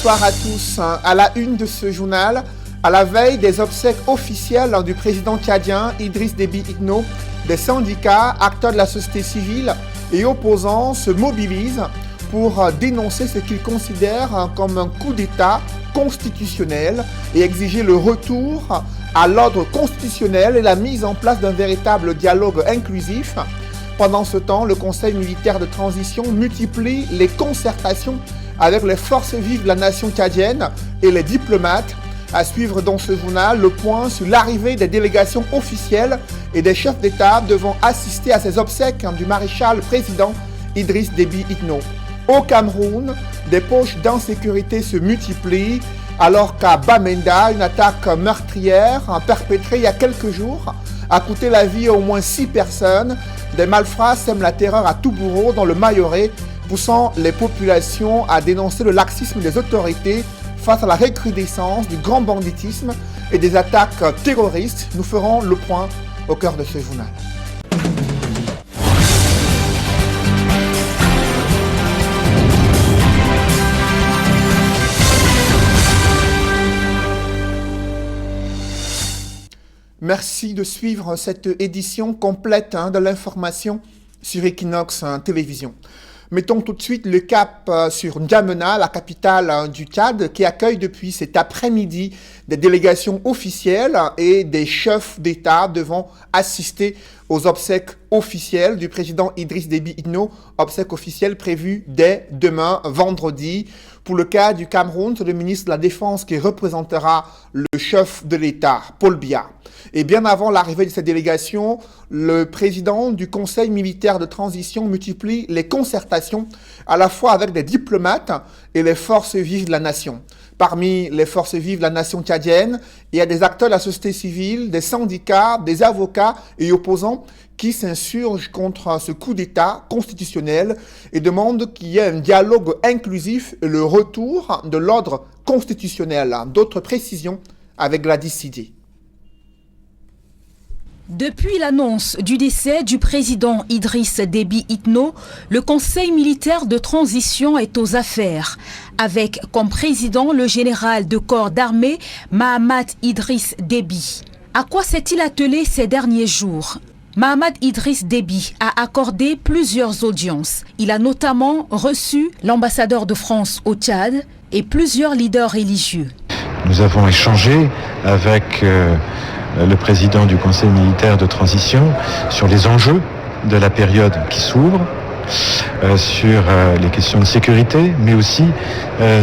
bonsoir à tous. À la une de ce journal, à la veille des obsèques officielles du président tchadien Idriss Déby Itno, des syndicats, acteurs de la société civile et opposants se mobilisent pour dénoncer ce qu'ils considèrent comme un coup d'État constitutionnel et exiger le retour à l'ordre constitutionnel et la mise en place d'un véritable dialogue inclusif. Pendant ce temps, le Conseil militaire de transition multiplie les concertations avec les forces vives de la nation tchadienne et les diplomates. À suivre dans ce journal, le point sur l'arrivée des délégations officielles et des chefs d'État devant assister à ces obsèques du maréchal président Idriss Déby Itno. Au Cameroun, des poches d'insécurité se multiplient alors qu'à Bamenda, une attaque meurtrière perpétrée il y a quelques jours a coûté la vie à au moins 6 personnes. Des malfrats sèment la terreur à Toubouro dans le Mayoret, poussant les populations à dénoncer le laxisme des autorités face à la recrudescence du grand banditisme et des attaques terroristes. Nous ferons le point au cœur de ce journal. Merci de suivre cette édition complète de l'information sur Equinox Télévision. Mettons tout de suite le cap sur N'Djamena, la capitale du Tchad, qui accueille depuis cet après-midi des délégations officielles et des chefs d'État devant assister aux obsèques officielles du président Idriss Déby Itno, obsèques officielles prévues dès demain, vendredi. Pour le cas du Cameroun, c'est le ministre de la Défense qui représentera le chef de l'État, Paul Biya. Et bien avant l'arrivée de cette délégation, le président du Conseil militaire de transition multiplie les concertations à la fois avec des diplomates et les forces vives de la nation. Parmi les forces vives de la nation tchadienne, il y a des acteurs de la société civile, des syndicats, des avocats et opposants qui s'insurgent contre ce coup d'État constitutionnel et demandent qu'il y ait un dialogue inclusif et le retour de l'ordre constitutionnel. D'autres précisions avec Gladys Sidé. Depuis l'annonce du décès du président Idriss Déby Itno, le Conseil militaire de transition est aux affaires, avec comme président le général de corps d'armée Mahamat Idriss Déby. À quoi s'est-il attelé ces derniers jours ? Mahamat Idriss Déby a accordé plusieurs audiences. Il a notamment reçu l'ambassadeur de France au Tchad et plusieurs leaders religieux. Nous avons échangé avec le président du Conseil militaire de transition sur les enjeux de la période qui s'ouvre, sur les questions de sécurité, mais aussi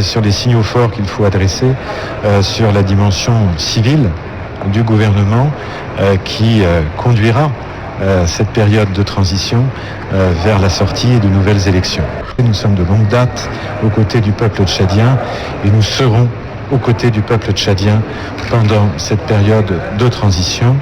sur les signaux forts qu'il faut adresser sur la dimension civile du gouvernement qui conduira cette période de transition vers la sortie de nouvelles élections. Nous sommes de longue date aux côtés du peuple tchadien et nous serons aux côtés du peuple tchadien pendant cette période de transition,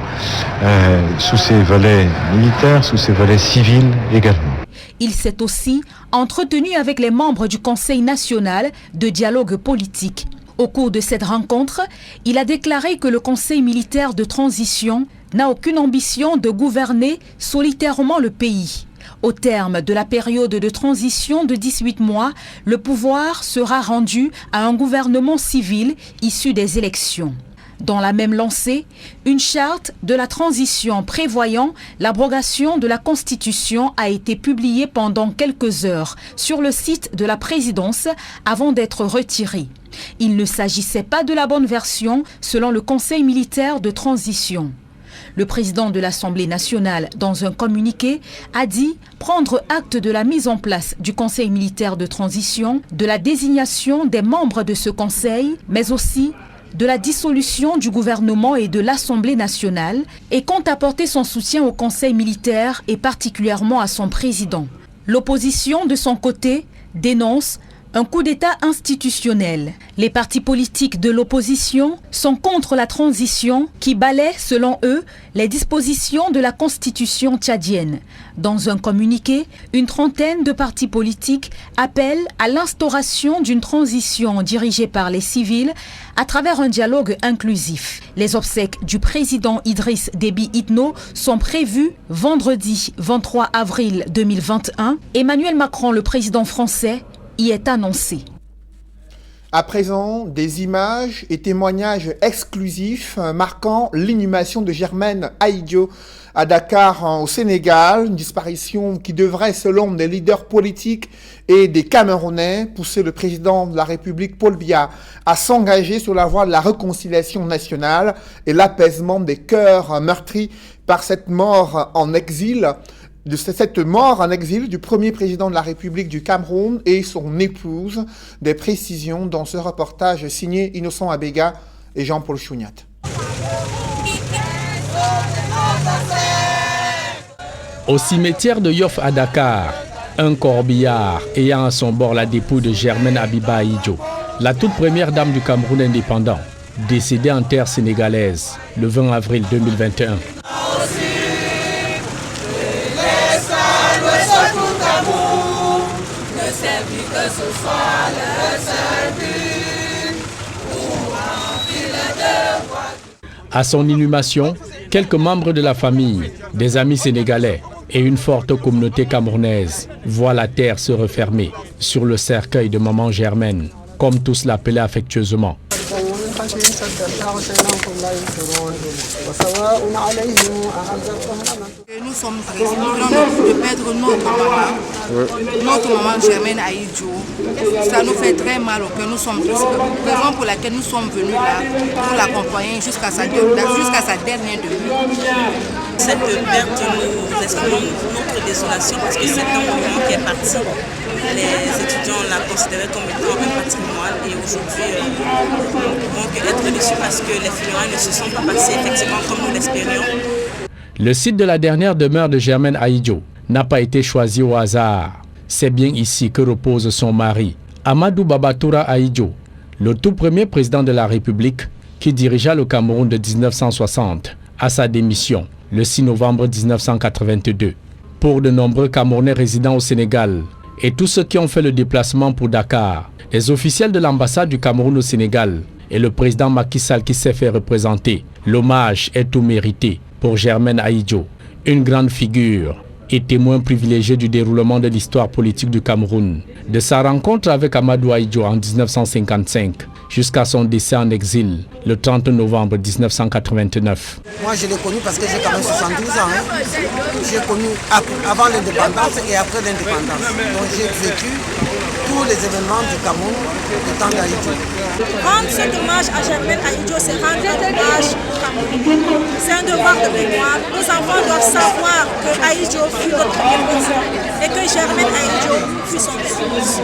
sous ses volets militaires, sous ses volets civils également. Il s'est aussi entretenu avec les membres du Conseil national de dialogue politique. Au cours de cette rencontre, il a déclaré que le Conseil militaire de transition n'a aucune ambition de gouverner solitairement le pays. Au terme de la période de transition de 18 mois, le pouvoir sera rendu à un gouvernement civil issu des élections. Dans la même lancée, une charte de la transition prévoyant l'abrogation de la Constitution a été publiée pendant quelques heures sur le site de la présidence avant d'être retirée. Il ne s'agissait pas de la bonne version selon le Conseil militaire de transition. Le président de l'Assemblée nationale, dans un communiqué, a dit prendre acte de la mise en place du Conseil militaire de transition, de la désignation des membres de ce Conseil, mais aussi de la dissolution du gouvernement et de l'Assemblée nationale, et compte apporter son soutien au Conseil militaire et particulièrement à son président. L'opposition, de son côté, dénonce un coup d'État institutionnel. Les partis politiques de l'opposition sont contre la transition qui balaie, selon eux, les dispositions de la Constitution tchadienne. Dans un communiqué, une trentaine de partis politiques appellent à l'instauration d'une transition dirigée par les civils à travers un dialogue inclusif. Les obsèques du président Idriss Déby Itno sont prévues vendredi 23 avril 2021. Emmanuel Macron, le président français, y est annoncé. À présent, des images et témoignages exclusifs marquant l'inhumation de Germaine Ahidjo à Dakar, au Sénégal, une disparition qui devrait, selon des leaders politiques et des Camerounais, pousser le président de la République, Paul Biya, à s'engager sur la voie de la réconciliation nationale et l'apaisement des cœurs meurtris par cette mort en exil. De cette mort en exil du premier président de la République du Cameroun et son épouse. Des précisions dans ce reportage signé Innocent Abega et Jean-Paul Chouniat. Au cimetière de Yoff à Dakar, un corbillard ayant à son bord la dépouille de Germaine Abiba Ahidjo, la toute première dame du Cameroun indépendant, décédée en terre sénégalaise le 20 avril 2021. À son inhumation, quelques membres de la famille, des amis sénégalais et une forte communauté camerounaise voient la terre se refermer sur le cercueil de maman Germaine, comme tous l'appelaient affectueusement. Nous sommes de perdre notre maman Germaine Ahidjo. Ça nous fait très mal au cœur. Nous sommes tristes. Raison pour laquelle nous sommes venus là pour l'accompagner jusqu'à sa dernière demeure. Cette perte nous exprime notre désolation parce que c'est un moment qui est parti. Les étudiants l'ont considéré comme étant un patrimoine et aujourd'hui nous ne pouvons qu'être déçus parce que les funérailles ne se sont pas passées effectivement comme nous l'espérions. Le site de la dernière demeure de Germaine Ahidjo n'a pas été choisi au hasard. C'est bien ici que repose son mari, Amadou Babatoura Ahidjo, le tout premier président de la République qui dirigea le Cameroun de 1960 à sa démission le 6 novembre 1982. Pour de nombreux Camerounais résidant au Sénégal et tous ceux qui ont fait le déplacement pour Dakar, les officiels de l'ambassade du Cameroun au Sénégal et le président Macky Sall qui s'est fait représenter, l'hommage est tout mérité pour Germaine Ahidjo, une grande figure et témoin privilégié du déroulement de l'histoire politique du Cameroun, de sa rencontre avec Amadou Ahidjo en 1955 jusqu'à son décès en exil le 30 novembre 1989. Moi je l'ai connu parce que j'ai quand même 72 ans. J'ai connu avant l'indépendance et après l'indépendance. Donc j'ai vécu tous les événements du Cameroun du temps d'Ahidjo. Rendre cet hommage à Germaine Ahidjo, c'est rendre un hommage au Cameroun. C'est un devoir de mémoire. Nos enfants doivent savoir que Ahidjo fut notre premier président et que Germaine Ahidjo fut son épouse.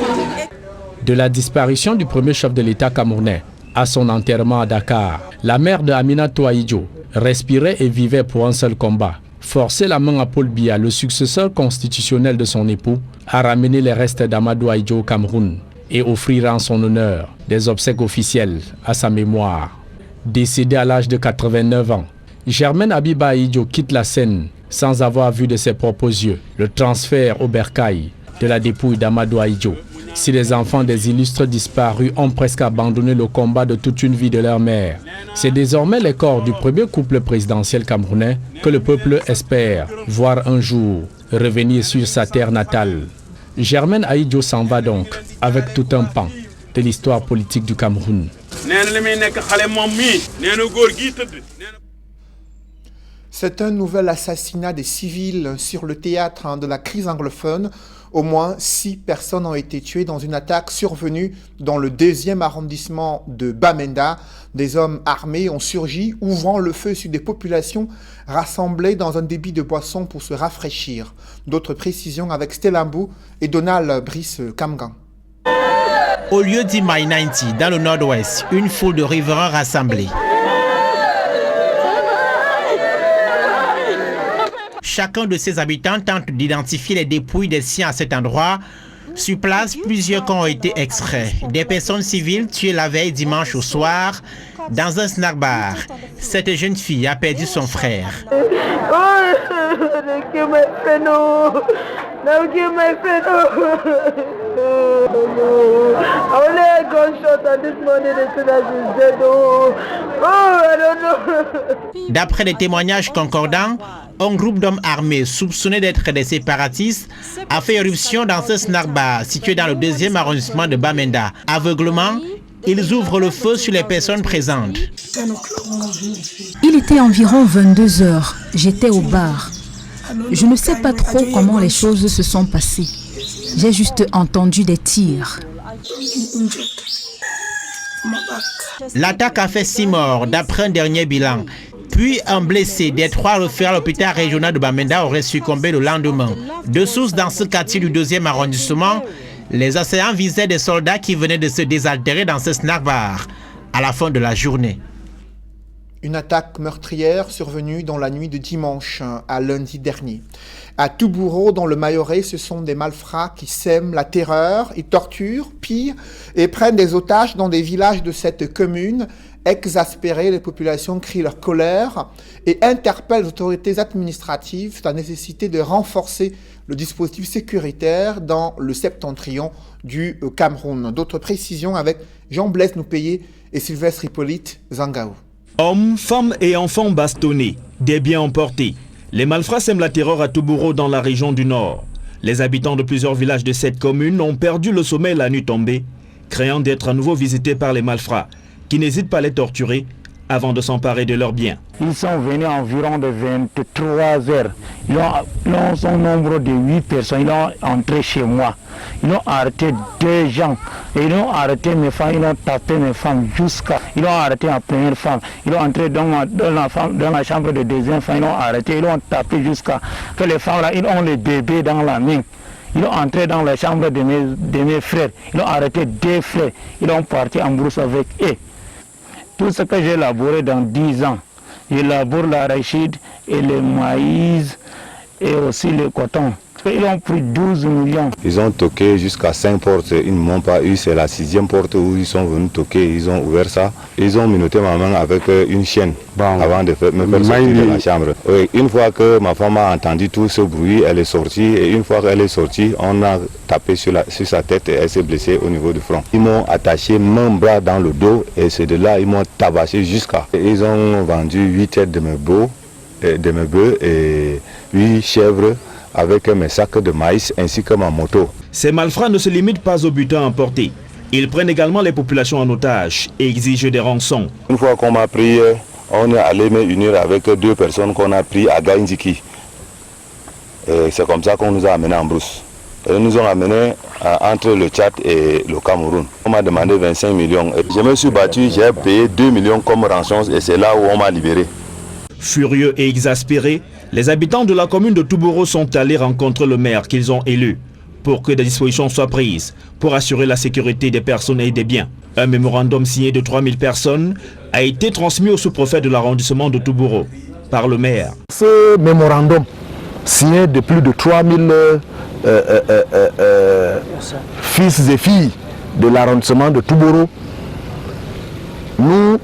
De la disparition du premier chef de l'État camerounais à son enterrement à Dakar, la mère de Aminatou Ahidjo respirait et vivait pour un seul combat. Forcer la main à Paul Biya, le successeur constitutionnel de son époux, à ramener les restes d'Amadou Ahidjo au Cameroun et offrir en son honneur des obsèques officielles à sa mémoire. Décédée à l'âge de 89 ans, Germaine Abiba Ahidjo quitte la scène sans avoir vu de ses propres yeux le transfert au bercail de la dépouille d'Amadou Ahidjo. Si les enfants des illustres disparus ont presque abandonné le combat de toute une vie de leur mère, c'est désormais les corps du premier couple présidentiel camerounais que le peuple espère voir un jour revenir sur sa terre natale. Germaine Ahidjo s'en va donc avec tout un pan de l'histoire politique du Cameroun. C'est un nouvel assassinat des civils sur le théâtre de la crise anglophone. Au moins 6 personnes ont été tuées dans une attaque survenue dans le 2e arrondissement de Bamenda. Des hommes armés ont surgi, ouvrant le feu sur des populations rassemblées dans un débit de boissons pour se rafraîchir. D'autres précisions avec Stellambou et Donald Brice Kamgan. Au lieu d'Imai 90, dans le nord-ouest, une foule de riverains rassemblés. Chacun de ses habitants tente d'identifier les dépouilles des siens à cet endroit. Sur place, plusieurs corps ont été extraits. Des personnes civiles tuées la veille dimanche au soir dans un snack bar. Cette jeune fille a perdu son frère. D'après des témoignages concordants, un groupe d'hommes armés soupçonnés d'être des séparatistes a fait éruption dans ce snack bar situé dans le 2e arrondissement de Bamenda. Aveuglement, Ils ouvrent le feu sur les personnes présentes. Il était environ 22 heures. J'étais au bar. Je ne sais pas trop comment les choses se sont passées. J'ai juste entendu des tirs. L'attaque a fait 6 morts, d'après un dernier bilan. Puis un blessé des 3 refaits à l'hôpital régional de Bamenda aurait succombé le lendemain. De sources dans ce quartier du 2e arrondissement, les assaillants visaient des soldats qui venaient de se désaltérer dans ce snack bar à la fin de la journée. Une attaque meurtrière survenue dans la nuit de dimanche à lundi dernier. À Toubouro, dans le Mayorais, ce sont des malfrats qui sèment la terreur, ils torturent, pillent et prennent des otages dans des villages de cette commune. Exaspérées, les populations crient leur colère et interpellent les autorités administratives sur la nécessité de renforcer le dispositif sécuritaire dans le septentrion du Cameroun. D'autres précisions avec Jean-Blaise Noupayé et Sylvestre Hippolyte Zangaou. Hommes, femmes et enfants bastonnés, des biens emportés. Les malfrats sèment la terreur à Toubouro dans la région du Nord. Les habitants de plusieurs villages de cette commune ont perdu le sommeil la nuit tombée, craignant d'être à nouveau visités par les malfrats, qui n'hésitent pas à les torturer avant de s'emparer de leurs biens. Ils sont venus environ de 23 heures. Ils ont son nombre de 8 personnes. Ils ont entré chez moi. Ils ont arrêté 2 gens. Et ils ont arrêté mes femmes. Ils ont tapé mes femmes jusqu'à... Ils ont arrêté la première femme. Ils ont entré dans la chambre de deuxième femme. Ils ont arrêté. Ils ont tapé jusqu'à... que les femmes là, ils ont les bébés dans la main. Ils ont entré dans la chambre de mes frères. Ils ont arrêté 2 frères. Ils ont parti en brousse avec eux. Tout ce que j'ai labouré dans 10 ans, je laboure l'arachide et le maïs et aussi le coton. Ils ont pris 12 millions. Ils ont toqué jusqu'à 5 portes, ils ne m'ont pas eu, c'est la 6e porte où ils sont venus toquer, ils ont ouvert ça. Ils ont menotté ma main avec une chaîne avant de me faire sortir de la chambre. Oui, une fois que ma femme a entendu tout ce bruit, elle est sortie et une fois qu'elle est sortie, on a tapé sur sa tête et elle s'est blessée au niveau du front. Ils m'ont attaché mon bras dans le dos et c'est de là ils m'ont tabassé jusqu'à. Ils ont vendu 8 têtes de mes bœufs et 8 chèvres avec mes sacs de maïs ainsi que ma moto. Ces malfrats ne se limitent pas au butin emporté. Ils prennent également les populations en otage et exigent des rançons. Une fois qu'on m'a pris, on est allé me unir avec 2 personnes qu'on a pris à Gaïndiki. C'est comme ça qu'on nous a amenés en brousse. Ils nous ont amenés entre le Tchad et le Cameroun. On m'a demandé 25 millions. Je me suis battu, j'ai payé 2 millions comme rançon et c'est là où on m'a libéré. Furieux et exaspérés, les habitants de la commune de Toubouro sont allés rencontrer le maire qu'ils ont élu pour que des dispositions soient prises pour assurer la sécurité des personnes et des biens. Un mémorandum signé de 3000 personnes a été transmis au sous-préfet de l'arrondissement de Toubouro par le maire. Ce mémorandum signé de plus de 3000 fils et filles de l'arrondissement de Toubouro, nous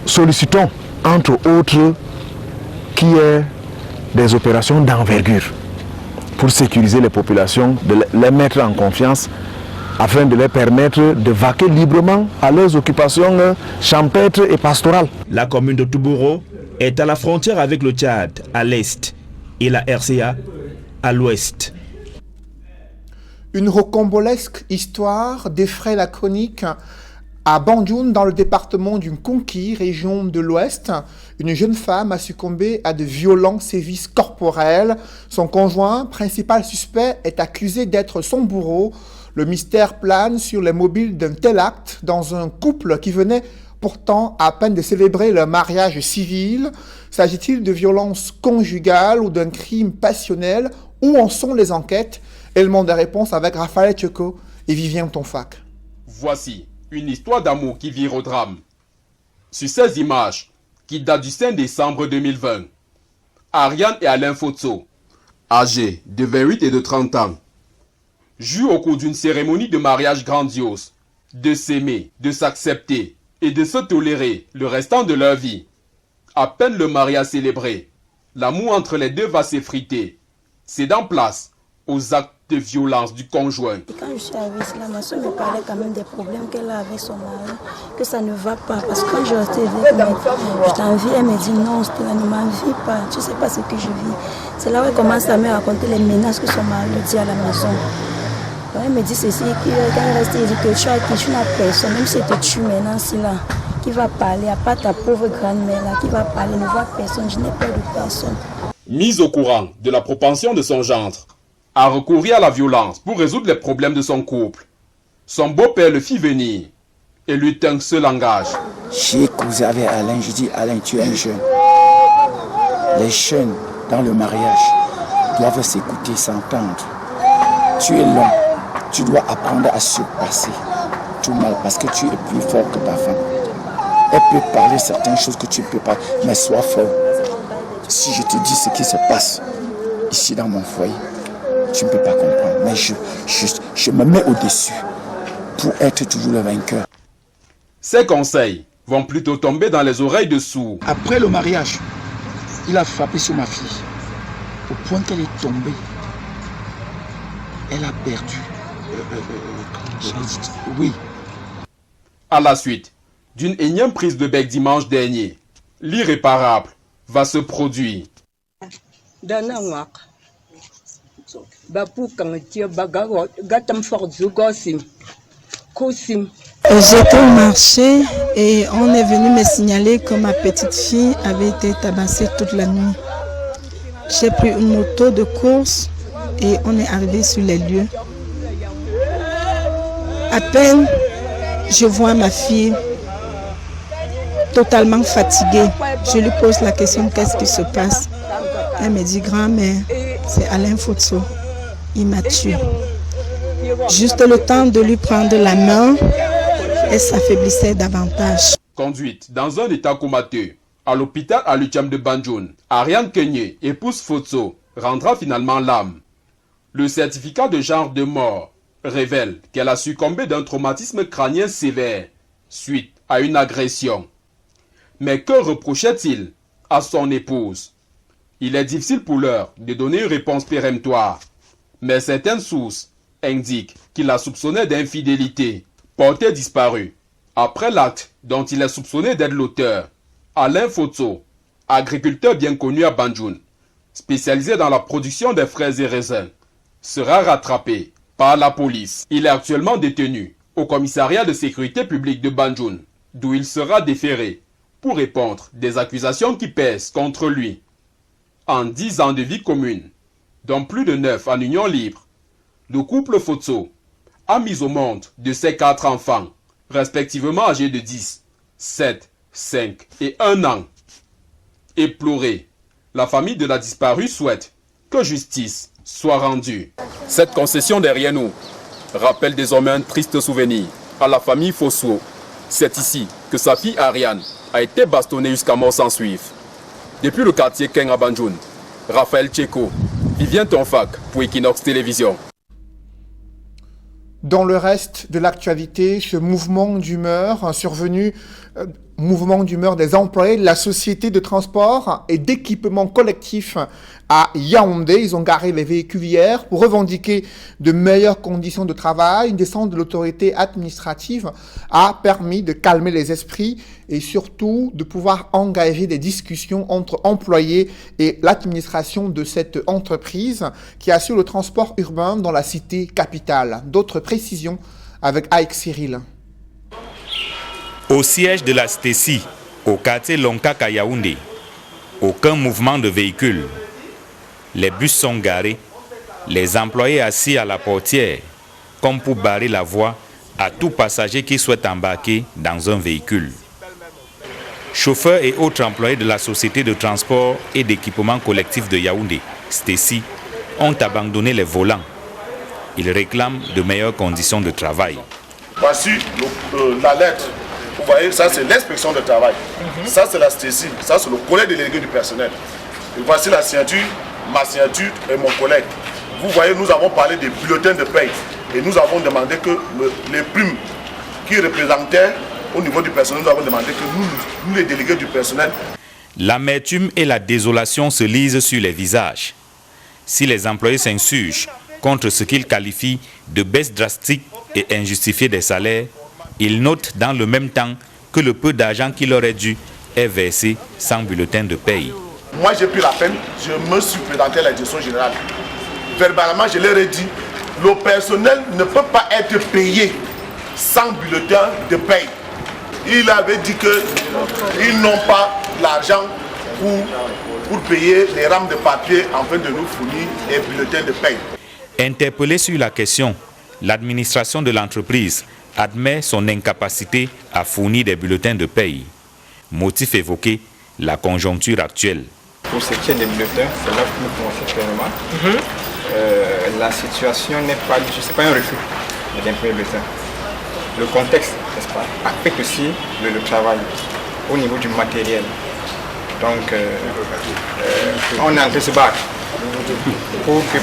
sollicitons entre autres qu'il y ait des opérations d'envergure pour sécuriser les populations, de les mettre en confiance afin de leur permettre de vaquer librement à leurs occupations champêtres et pastorales. La commune de Toubouro est à la frontière avec le Tchad à l'est et la RCA à l'ouest. Une rocambolesque histoire défraie la chronique. À Bandioun, dans le département du Konki, région de l'Ouest, une jeune femme a succombé à de violents sévices corporels. Son conjoint, principal suspect, est accusé d'être son bourreau. Le mystère plane sur les mobiles d'un tel acte dans un couple qui venait pourtant à peine de célébrer leur mariage civil. S'agit-il de violences conjugales ou d'un crime passionnel? Où en sont les enquêtes? Élément de réponse avec Raphaël Tcheko et Vivien Tonfac. Voici une histoire d'amour qui vire au drame. Sur ces images, qui datent du 5 décembre 2020, Ariane et Alain Fotso, âgés de 28 et de 30 ans, jurent au cours d'une cérémonie de mariage grandiose de s'aimer, de s'accepter et de se tolérer le restant de leur vie. À peine le mariage célébré, l'amour entre les deux va s'effriter, cédant place aux actes de violence du conjoint. Quand je suis arrivée ici, ma soeur me parlait quand même des problèmes qu'elle a avec son mari, que ça ne va pas. Parce que quand je t'envie, elle me dit non, Stella, ne m'envie pas, tu ne sais pas ce que je vis. C'est là où elle commence à me raconter les menaces que son mari lui dit à la maison. Elle me dit ceci, quand elle reste, il dit que tu n'as personne, même si tu tues maintenant, c'est là, qui va parler, à part ta pauvre grand-mère là, qui va parler, ne voit personne, je n'ai peur de personne. Mise au courant de la propension de son gendre à recourir à la violence pour résoudre les problèmes de son couple, son beau-père le fit venir et lui tint ce langage. J'ai causé avec Alain, je dis Alain, tu es un jeune. Les jeunes dans le mariage doivent s'écouter, s'entendre. Tu es l'homme, tu dois apprendre à surpasser tout mal parce que tu es plus fort que ta femme. Elle peut parler certaines choses que tu ne peux pas, mais sois fort. Si je te dis ce qui se passe ici dans mon foyer, tu ne peux pas comprendre. Mais je me mets au-dessus pour être toujours le vainqueur. Ces conseils vont plutôt tomber dans les oreilles de sourds. Après le mariage, il a frappé sur ma fille, au point qu'elle est tombée. Elle a perdu. Oui. À la suite d'une énième prise de bec dimanche dernier, l'irréparable va se produire. J'étais au marché et on est venu me signaler que ma petite fille avait été tabassée toute la nuit. J'ai pris une moto de course et on est arrivé sur les lieux. À peine je vois ma fille totalement fatiguée. Je lui pose la question, qu'est-ce qui se passe? Elle me dit, grand-mère, c'est Alain Fotso. Il m'a tué. Juste le temps de lui prendre la main, elle s'affaiblissait davantage. Conduite dans un état comateux à l'hôpital à l'Utiam de Banjoun, Ariane Kenyé, épouse Fotso, rendra finalement l'âme. Le certificat de genre de mort révèle qu'elle a succombé d'un traumatisme crânien sévère suite à une agression. Mais que reprochait-il à son épouse? Il est difficile pour l'heure de donner une réponse péremptoire, mais certaines sources indiquent qu'il la soupçonnait d'infidélité, portée disparue. Après l'acte dont il est soupçonné d'être l'auteur, Alain Fotso, agriculteur bien connu à Banjoun, spécialisé dans la production des fraises et raisins, sera rattrapé par la police. Il est actuellement détenu au commissariat de sécurité publique de Banjoun, d'où il sera déféré pour répondre des accusations qui pèsent contre lui. En 10 ans de vie commune, dont plus de 9 en union libre, le couple Fotso a mis au monde de ses 4 enfants, respectivement âgés de 10, 7, 5 et 1 an. Éplorée, la famille de la disparue souhaite que justice soit rendue. Cette concession derrière nous rappelle désormais un triste souvenir à la famille Fotso. C'est ici que sa fille Ariane a été bastonnée jusqu'à mort sans suivre. Depuis le quartier Keng à Banjoun, Raphaël Tcheko, Vivien Tonfak pour Equinox Télévision. Dans le reste de l'actualité, ce mouvement d'humeur survenu, mouvement d'humeur des employés de la société de transport et d'équipement collectif à Yaoundé. Ils ont garé les véhicules hier pour revendiquer de meilleures conditions de travail. Une descente de l'autorité administrative a permis de calmer les esprits et surtout de pouvoir engager des discussions entre employés et l'administration de cette entreprise qui assure le transport urbain dans la cité capitale. D'autres précisions avec Aïk Cyril. Au siège de la STECI, au quartier Lonkaka Yaoundé, aucun mouvement de véhicules. Les bus sont garés, les employés assis à la portière, comme pour barrer la voie à tout passager qui souhaite embarquer dans un véhicule. Chauffeurs et autres employés de la société de transport et d'équipement collectif de Yaoundé, STECI, ont abandonné les volants. Ils réclament de meilleures conditions de travail. Voici la lettre. Vous voyez, ça c'est l'inspection de travail. Ça c'est la STECI, ça c'est le collègue délégué du personnel. Et voici la signature, ma signature et mon collègue. Vous voyez, nous avons parlé des bulletins de paye et nous avons demandé que les primes qui représentaient au niveau du personnel, nous avons demandé que nous les délégués du personnel. L'amertume et la désolation se lisent sur les visages. Si les employés s'insurgent contre ce qu'ils qualifient de baisse drastique et injustifiée des salaires, ils notent dans le même temps que le peu d'argent qui leur est dû est versé sans bulletin de paye. Moi j'ai pris la peine, je me suis présenté à la direction générale. Verbalement, je leur ai dit, le personnel ne peut pas être payé sans bulletin de paye. Il avait dit qu'ils n'ont pas l'argent pour payer les rames de papier afin de nous fournir les bulletins de paye. Interpellé sur la question, l'administration de l'entreprise admet son incapacité à fournir des bulletins de paye. Motif évoqué, la conjoncture actuelle. Pour ce qui est des bulletins, c'est là que nous commençons clairement. La situation n'est pas, c'est pas un refus d'imprimer bulletin. Le contexte, n'est-ce pas, affecte aussi le travail au niveau du matériel. Donc, on est en train de se battre.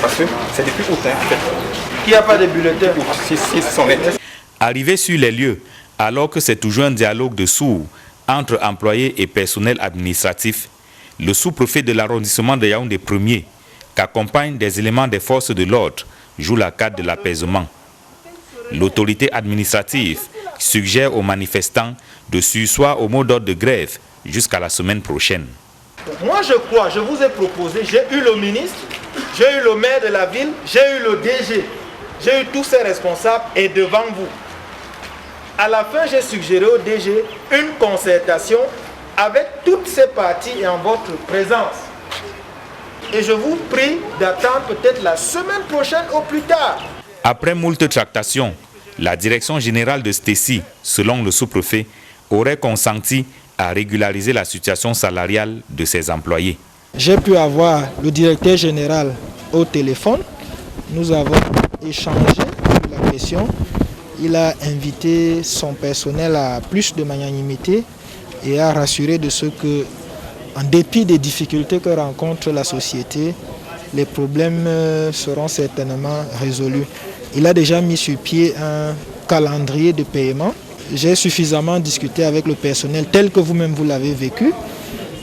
Parce que c'est depuis août, en fait. Il n'y a pas de bulletins. Arrivé sur les lieux, alors que c'est toujours un dialogue de sourds entre employés et personnel administratif, le sous-préfet de l'arrondissement de Yaoundé 1er, qu'accompagnent des éléments des forces de l'ordre, joue la carte de l'apaisement. L'autorité administrative suggère aux manifestants de surseoir au mot d'ordre de grève jusqu'à la semaine prochaine. Moi je crois, je vous ai proposé, j'ai eu le ministre, j'ai eu le maire de la ville, j'ai eu le DG, j'ai eu tous ces responsables et devant vous. À la fin, j'ai suggéré au DG une concertation avec toutes ces parties et en votre présence. Et je vous prie d'attendre peut-être la semaine prochaine au plus tard. Après moult tractations, la direction générale de Stécie, selon le sous-préfet, aurait consenti à régulariser la situation salariale de ses employés. J'ai pu avoir le directeur général au téléphone. Nous avons échangé sur la question. Il a invité son personnel à plus de magnanimité et a rassuré de ce que, en dépit des difficultés que rencontre la société, les problèmes seront certainement résolus. Il a déjà mis sur pied un calendrier de paiement. J'ai suffisamment discuté avec le personnel tel que vous-même vous l'avez vécu.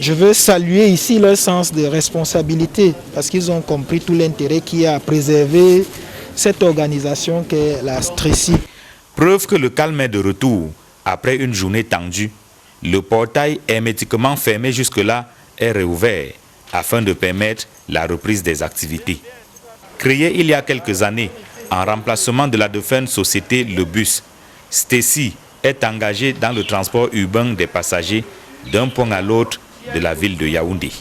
Je veux saluer ici leur sens de responsabilité parce qu'ils ont compris tout l'intérêt qu'il y a à préserver cette organisation qu'est la Stécie. Preuve que le calme est de retour après une journée tendue. Le portail hermétiquement fermé jusque-là est réouvert afin de permettre la reprise des activités. Créé il y a quelques années en remplacement de la défunte société Le Bus, Stécie est engagée dans le transport urbain des passagers d'un point à l'autre de la ville de Yaoundé.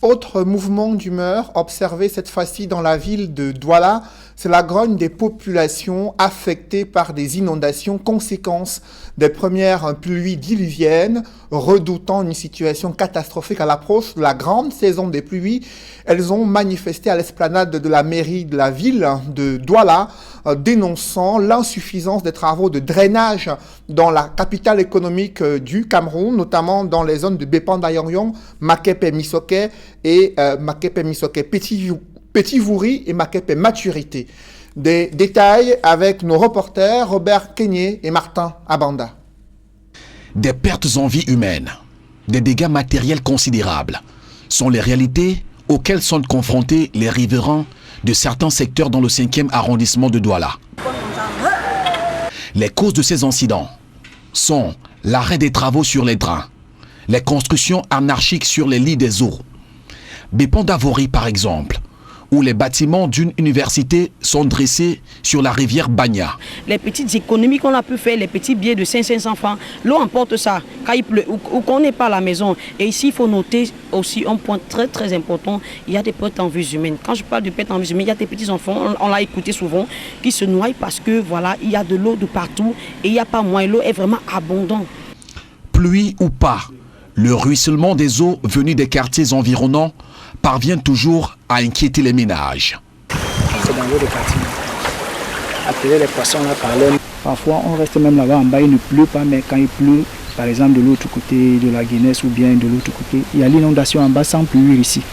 Autre mouvement d'humeur observé cette fois-ci dans la ville de Douala, c'est la grogne des populations affectées par des inondations, conséquences des premières pluies diluviennes, redoutant une situation catastrophique à l'approche de la grande saison des pluies. Elles ont manifesté à l'esplanade de la mairie de la ville de Douala, dénonçant l'insuffisance des travaux de drainage dans la capitale économique du Cameroun, notamment dans les zones de Bépanda-Yongyong, Makepe-Misoké et Makepe-Misoké Petit-Vouri et Makepe-Maturité. Des détails avec nos reporters Robert Kenyé et Martin Abanda. Des pertes en vie humaine, des dégâts matériels considérables sont les réalités auxquelles sont confrontés les riverains de certains secteurs dans le 5e arrondissement de Douala. Les causes de ces incidents sont l'arrêt des travaux sur les drains, les constructions anarchiques sur les lits des eaux, Bépanda-Vouri par exemple, où les bâtiments d'une université sont dressés sur la rivière Bagna. Les petites économies qu'on a pu faire, les petits billets de 500 francs, l'eau emporte ça quand il pleut ou qu'on n'est pas à la maison. Et ici, il faut noter aussi un point très important, il y a des pertes en vie humaine. Quand je parle de pertes en vie humaine, il y a des petits enfants, on l'a écouté souvent, qui se noient parce que voilà, il y a de l'eau de partout et il n'y a pas moyen, l'eau est vraiment abondante. Pluie ou pas, le ruissellement des eaux venues des quartiers environnants parvient toujours à inquiéter les ménages. C'est dans l'eau de quartier. Appeler les poissons là par l'homme. Parfois on reste même là-bas en bas, il ne pleut pas, mais quand il pleut, par exemple de l'autre côté de la Guinness ou bien de l'autre côté, il y a l'inondation en bas sans pluie ici.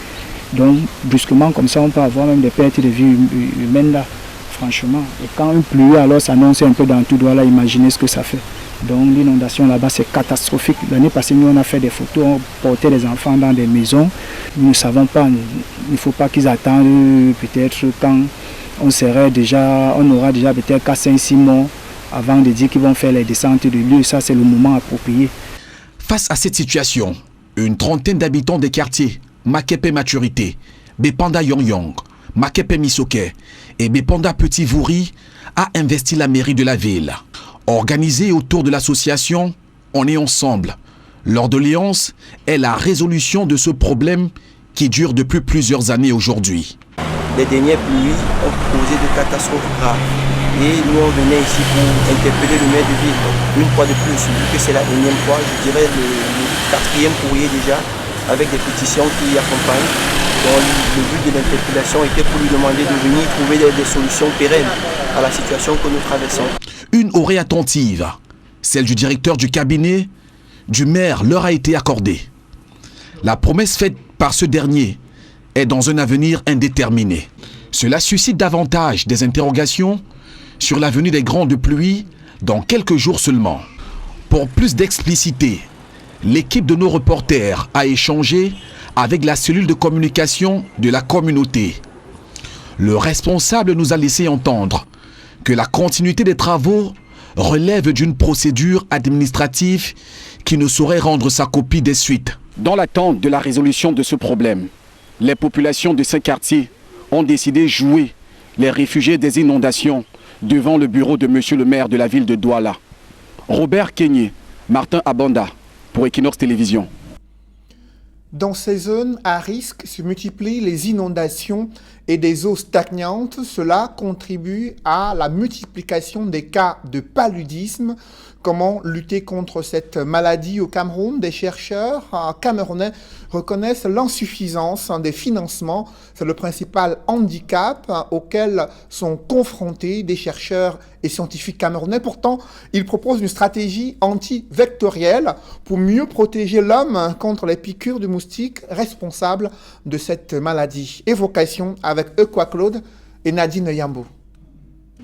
Donc brusquement comme ça on peut avoir même des pertes de vie humaines là, franchement. Et quand il pleut alors ça annonce un peu dans tout Douala, imaginez ce que ça fait. Donc l'inondation là-bas c'est catastrophique. L'année passée nous on a fait des photos, on portait les enfants dans des maisons. Nous ne savons pas, il ne faut pas qu'ils attendent peut-être quand on aura déjà peut-être 4-5-6 mois avant de dire qu'ils vont faire les descentes de lieu. Ça c'est le moment approprié. Face à cette situation, une trentaine d'habitants des quartiers Makepe Maturité, Bépanda-Yongyong, Makepe Misoke et Bepanda Petit Vouri a investi la mairie de la ville. Organisée autour de l'association On est ensemble, leur doléance est la résolution de ce problème qui dure depuis plusieurs années aujourd'hui. Les dernières pluies ont causé de catastrophes graves et nous on venait ici pour interpeller le maire de ville. Une fois de plus, vu que c'est la énième fois, je dirais le 4e courrier déjà, avec des pétitions qui accompagnent. Donc, le but de l'interpellation était pour lui demander de venir trouver des solutions pérennes à la situation que nous traversons. Une oreille attentive, celle du directeur du cabinet du maire, leur a été accordée. La promesse faite par ce dernier est dans un avenir indéterminé. Cela suscite davantage des interrogations sur l'avenir des grandes pluies dans quelques jours seulement. Pour plus d'explicité, l'équipe de nos reporters a échangé avec la cellule de communication de la communauté. Le responsable nous a laissé entendre que la continuité des travaux relève d'une procédure administrative qui ne saurait rendre sa copie des suites. Dans l'attente de la résolution de ce problème, les populations de ces quartiers ont décidé de jouer les réfugiés des inondations devant le bureau de monsieur le maire de la ville de Douala. Robert Kenyé, Martin Abanda, pour Equinox Télévision. Dans ces zones à risque se multiplient les inondations et des eaux stagnantes. Cela contribue à la multiplication des cas de paludisme. Comment lutter contre cette maladie au Cameroun? Des chercheurs camerounais reconnaissent l'insuffisance des financements. C'est le principal handicap auquel sont confrontés des chercheurs et scientifiques camerounais. Pourtant, ils proposent une stratégie anti-vectorielle pour mieux protéger l'homme contre les piqûres de moustiques responsables de cette maladie. Évocation avec Equa Claude et Nadine Yambo.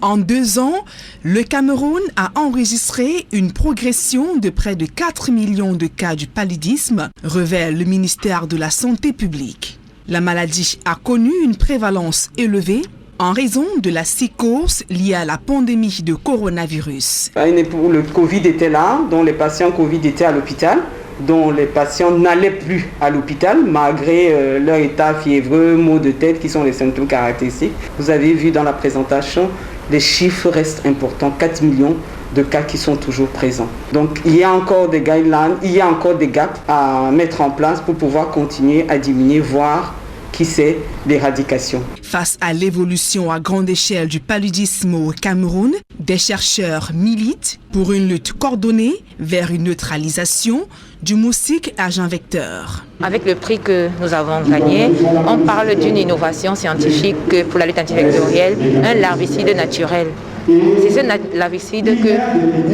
En 2 ans, le Cameroun a enregistré une progression de près de 4 millions de cas du paludisme, révèle le ministère de la Santé publique. La maladie a connu une prévalence élevée en raison de la psychose liée à la pandémie de coronavirus. Le Covid était là, dont les patients Covid étaient à l'hôpital, dont les patients n'allaient plus à l'hôpital malgré leur état fiévreux, maux de tête qui sont les symptômes caractéristiques. Vous avez vu dans la présentation, les chiffres restent importants, 4 millions de cas qui sont toujours présents. Donc il y a encore des guidelines, il y a encore des gaps à mettre en place pour pouvoir continuer à diminuer, voire qui sait, l'éradication. Face à l'évolution à grande échelle du paludisme au Cameroun, des chercheurs militent pour une lutte coordonnée vers une neutralisation du moustique agent vecteur. Avec le prix que nous avons gagné, on parle d'une innovation scientifique pour la lutte antivectorielle, un larvicide naturel. C'est ce larvicide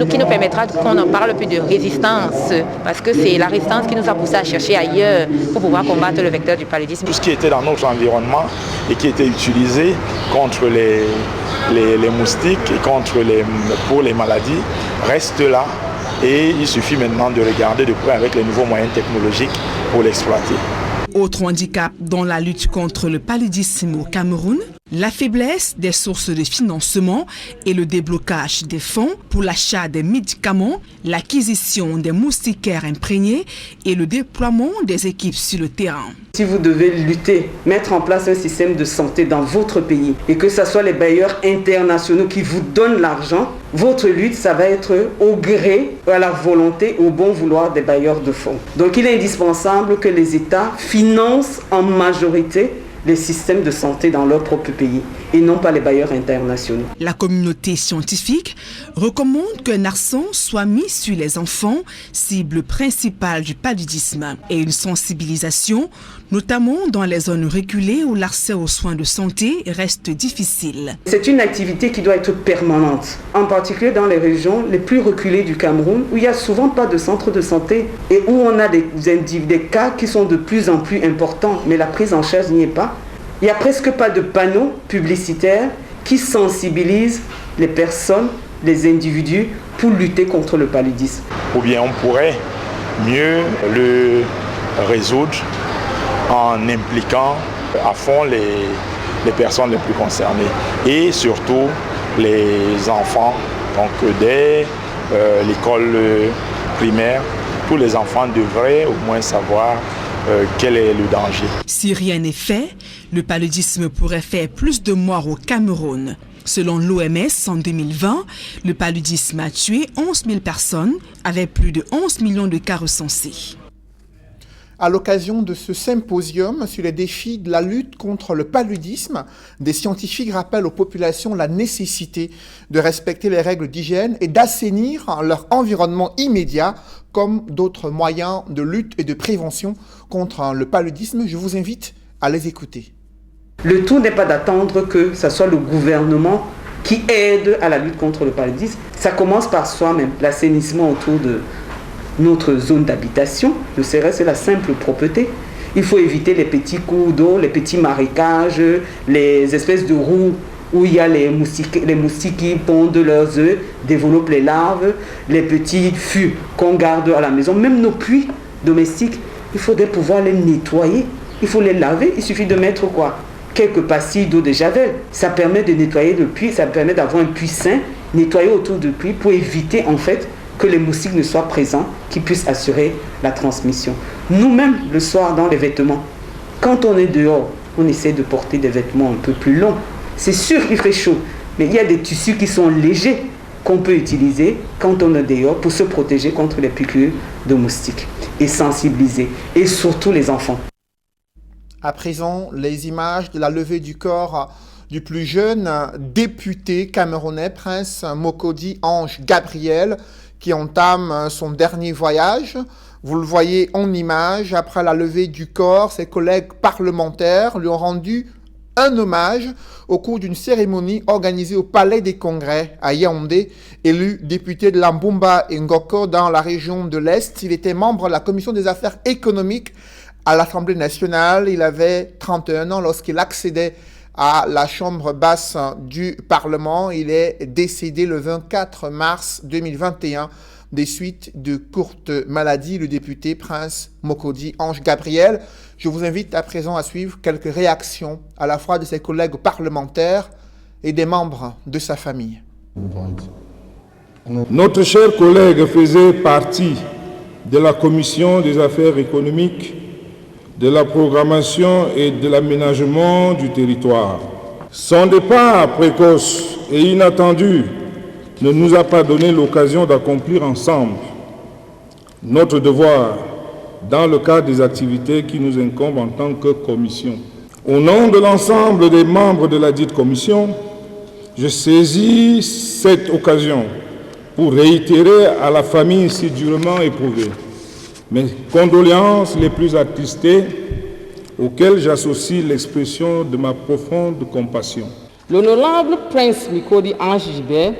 qui nous permettra qu'on en parle plus de résistance, parce que c'est la résistance qui nous a poussé à chercher ailleurs pour pouvoir combattre le vecteur du paludisme. Tout ce qui était dans notre environnement et qui était utilisé contre les moustiques et pour les maladies reste là. Et il suffit maintenant de regarder de près avec les nouveaux moyens technologiques pour l'exploiter. Autre handicap dans la lutte contre le paludisme au Cameroun, la faiblesse des sources de financement et le déblocage des fonds pour l'achat des médicaments, l'acquisition des moustiquaires imprégnés et le déploiement des équipes sur le terrain. Si vous devez lutter, mettre en place un système de santé dans votre pays et que ce soit les bailleurs internationaux qui vous donnent l'argent, votre lutte, ça va être au gré, à la volonté, au bon vouloir des bailleurs de fonds. Donc il est indispensable que les États financent en majorité les systèmes de santé dans leur propre pays et non pas les bailleurs internationaux. La communauté scientifique recommande qu'un accent soit mis sur les enfants, cible principale du paludisme, et une sensibilisation, notamment dans les zones reculées où l'accès aux soins de santé reste difficile. C'est une activité qui doit être permanente, en particulier dans les régions les plus reculées du Cameroun, où il n'y a souvent pas de centre de santé et où on a des cas qui sont de plus en plus importants, mais la prise en charge n'y est pas. Il n'y a presque pas de panneaux publicitaires qui sensibilisent les personnes, les individus pour lutter contre le paludisme. Ou bien on pourrait mieux le résoudre en impliquant à fond les personnes les plus concernées et surtout les enfants. Donc dès l'école primaire, tous les enfants devraient au moins savoir quel est le danger. Si rien n'est fait, le paludisme pourrait faire plus de morts au Cameroun. Selon l'OMS, en 2020, le paludisme a tué 11 000 personnes, avec plus de 11 millions de cas recensés. À l'occasion de ce symposium sur les défis de la lutte contre le paludisme, des scientifiques rappellent aux populations la nécessité de respecter les règles d'hygiène et d'assainir leur environnement immédiat comme d'autres moyens de lutte et de prévention contre le paludisme. Je vous invite à les écouter. Le tout n'est pas d'attendre que ce soit le gouvernement qui aide à la lutte contre le paludisme. Ça commence par soi-même, l'assainissement autour de notre zone d'habitation, ne serait-ce que la simple propreté. Il faut éviter les petits cours d'eau, les petits marécages, les espèces de roues où il y a les moustiques qui pondent leurs œufs, développent les larves, les petits fûts qu'on garde à la maison, même nos puits domestiques, il faudrait pouvoir les nettoyer. Il faut les laver, il suffit de mettre quoi? Quelques pastilles d'eau de javel. Ça permet de nettoyer le puits, ça permet d'avoir un puits sain, nettoyer autour du puits pour éviter en fait que les moustiques ne soient présents, qui puissent assurer la transmission. Nous-mêmes, le soir, dans les vêtements, quand on est dehors, on essaie de porter des vêtements un peu plus longs. C'est sûr qu'il fait chaud, mais il y a des tissus qui sont légers qu'on peut utiliser quand on est dehors pour se protéger contre les piqûres de moustiques et sensibiliser, et surtout les enfants. À présent, les images de la levée du corps du plus jeune député camerounais, Prince Mokodi Ange Gabriel, qui entame son dernier voyage. Vous le voyez en image, après la levée du corps, ses collègues parlementaires lui ont rendu un hommage au cours d'une cérémonie organisée au Palais des Congrès à Yaoundé. Élu député de Lambumba et Ngoko dans la région de l'Est, il était membre de la commission des affaires économiques à l'Assemblée nationale. Il avait 31 ans lorsqu'il accédait à la chambre basse du Parlement. Il est décédé le 24 mars 2021 des suites de courtes maladies. Le député Prince Mokodi Ange Gabriel. Je vous invite à présent à suivre quelques réactions à la fois de ses collègues parlementaires et des membres de sa famille. Notre cher collègue faisait partie de la commission des affaires économiques, de la programmation et de l'aménagement du territoire. Son départ précoce et inattendu ne nous a pas donné l'occasion d'accomplir ensemble notre devoir dans le cadre des activités qui nous incombent en tant que commission. Au nom de l'ensemble des membres de la dite commission, je saisis cette occasion pour réitérer à la famille si durement éprouvée mes condoléances les plus attristées, auxquelles j'associe l'expression de ma profonde compassion. L'honorable Prince Mokodi Ange Gabriel,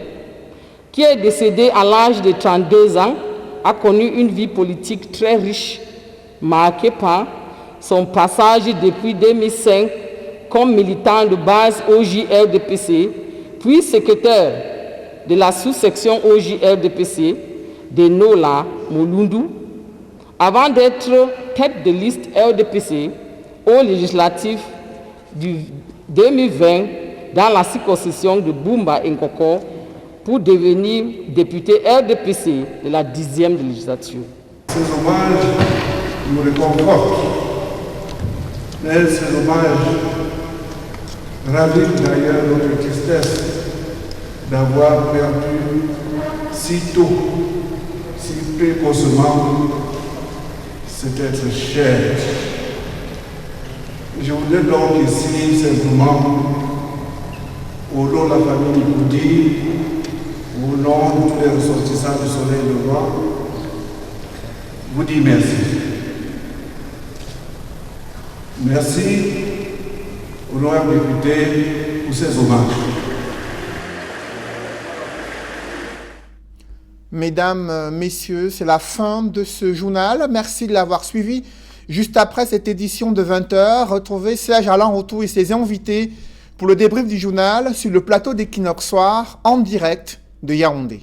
qui est décédé à l'âge de 32 ans, a connu une vie politique très riche, marquée par son passage depuis 2005 comme militant de base OJLDPC, puis secrétaire de la sous-section OJLDPC de Nola Molundu, avant d'être tête de liste LDPC au législatif du 2020 dans la circonscription de Bumba Ngoko pour devenir député LDPC de la 10e législature. Ces hommages nous réconfortent, mais ces hommages ravivent d'ailleurs notre tristesse d'avoir perdu si tôt, si précocement, cet être cher. Je voudrais donc ici simplement, au nom de la famille Mokodi, au nom de tous les ressortissants du Soleil Levant, vous dire merci. Merci, honorable député, pour ces hommages. Mesdames, messieurs, c'est la fin de ce journal. Merci de l'avoir suivi. Juste après cette édition de 20h, retrouvez Serge Alain Rotou et ses invités pour le débrief du journal sur le plateau d'Equinox Soir en direct de Yaoundé.